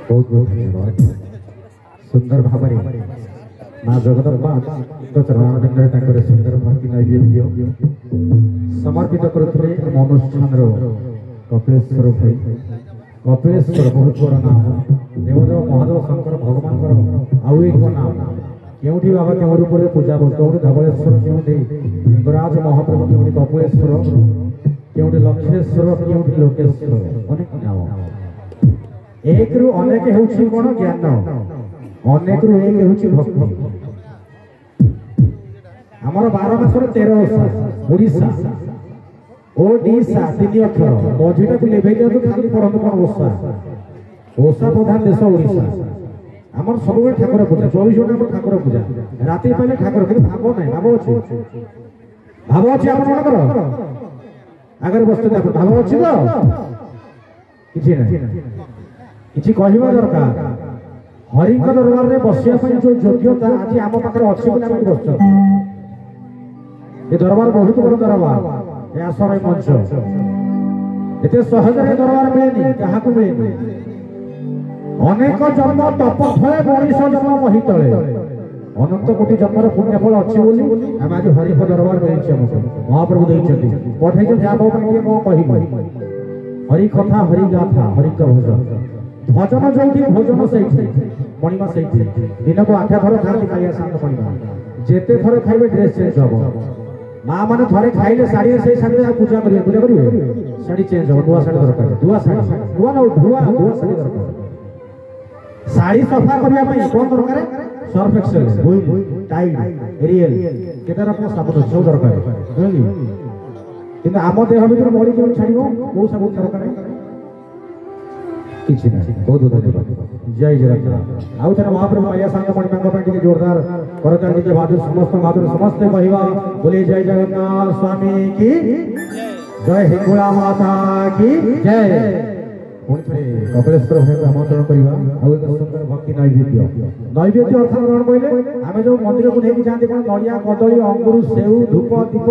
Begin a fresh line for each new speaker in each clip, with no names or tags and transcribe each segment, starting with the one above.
बहुत बहुत धन्यवाद सुंदर भाव माँ जगदम्बा चरण सुंदर भक्ति नैवेद्य समर्पित करते अनुष्ठान कपिलेश्वर भाई कपिलेश्वर बहुत बड़ नाम देवदेव महादेव शंकर भगवान आउ एक नाम क्योंठी बाबा क्यों रूप पूजा क्योंठी धवलेश्वर क्योंठी लिंगराज महाप्रभु क्योंठी कपिलेश्वर क्योंठी लक्षेश्वर क्योंठी लोकेश्वर अनेक नाम एक रु अनेक हेउछि कोन ज्ञान अनेक रु एक हेउछि भक्ति हमर 12 मासर 13 वर्ष ओडिसा ओडिसा तीन अक्षर मझीटा को लेबे दियो खाली पढ़ो कोन ओसा ओसा प्रधान देश ओडिसा हमर सब ठाकुर पूजा 24 घंटा ठाकुर पूजा राति पहले ठाकुर के भाव नै भाव अछि आपन मनकर अगर वस्तु देखो भाव अछि तो किछि नै किछि कहबा दरकार हरि का दरबार रे बसिया पई जो योग्यता आज आम पाखरे अछि बोले हम बसछ ये दरबार बहुत बड़ दरबार ये आश्रय मंच एते सहज रे दरबार मिलेनी कहा को मिलेनी अनेक जन्म तप फले मनीष जन्म महितले अनंत कोटि जन्मर पुण्य फल अछि बोली हम आज हरि का दरबार मिलछि हमको महाप्रभु दैछथि पठै के जाबो पई को कहिबो हरि कथा हरि गाथा हरि का भजन भजन जोठी भोजन सही मणिमा सही दिन को 8 थर खाती कालिया साथ मणिमा जेते थर खाइबे ड्रेस चेंज हो मां माने थरे खाइले साड़ी से साड़ी पूजा करिवे साड़ी चेंज हो दुआ साड़ी दरकार दुआ साड़ी दुआ न दुआ साड़ी दरकार साड़ी सफा करिया पई कोन दरकार सर्फ एक्सेल भुई टाइट एरियल केतार अपन साबुन सब दरकार बुझली किंतु आम देह भीतर मरी के छाड़िबो को साबुन दरकार किछि ना बहुत धन्यवाद जय जगन्नाथ आउ थे महाप्रभु मैया सांग मणिमांग पे जोरदार करताली के बहादुर समस्त कहवा बोले जय जगन्नाथ स्वामी की जय हिंगुला माता की जय कपिलेश्वर भाई आमंत्रण करवा आउ एक सुंदर भक्ति नैवेद्य नैवेद्य अर्थ ग्रहण कहले आमे जो मंदिर को लेके जाते कोन नडिया कदली अंगूर सेव धूप दीप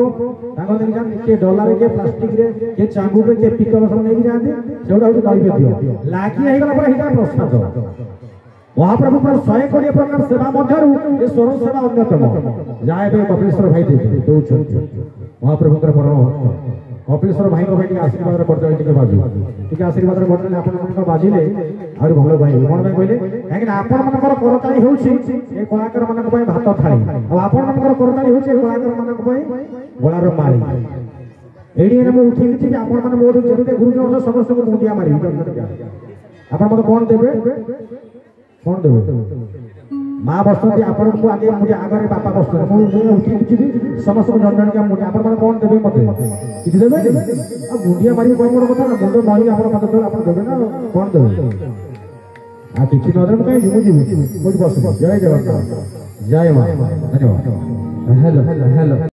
ताको लेके जाते के डॉलर के प्लास्टिक रे के चांगू पे के पितल सब लेके जाते सेउडा हो नैवेद्य लागी हे गला पर हिता प्रसाद महाप्रभु पर 100 कोटी प्रकार सेवा मध्यरु ए स्वरूप सेवा अन्यतम जाय बे कपिलेश्वर भाई दे दो महाप्रभु कर परम भक्त कपिलेश्वर भाई को भाई आशीर्वाद करते टिके बाजू टिके आशीर्वाद करते आपन मन बाजिले आरो भलो भाई कोन भाई कहले काहे आपन मन करताली होउछि ए कलाकार मन को भात थाली आ आपन मन करताली होउछि कलाकार मन को गोलार मारी एडी ने मो उठी कि आपन मन मोर जरूर गुरुजन समस्त को मुंडिया मारी आपन मन कोन देबे माँ बसती आपण को आगे मुझे आगे बापा बसते मुझे उठी कि समस्त जन के मुझे आपण माने कोन देबे मते किछि देबे आ मुंडिया मारी कोन बड़ कथा ना मुंडो मारी आपण मते तो आपण देबे ना कोन देबे आ किछि नदर कहीं जिमु मुझ बस जय जगन्नाथ जय मां धन्यवाद हेलो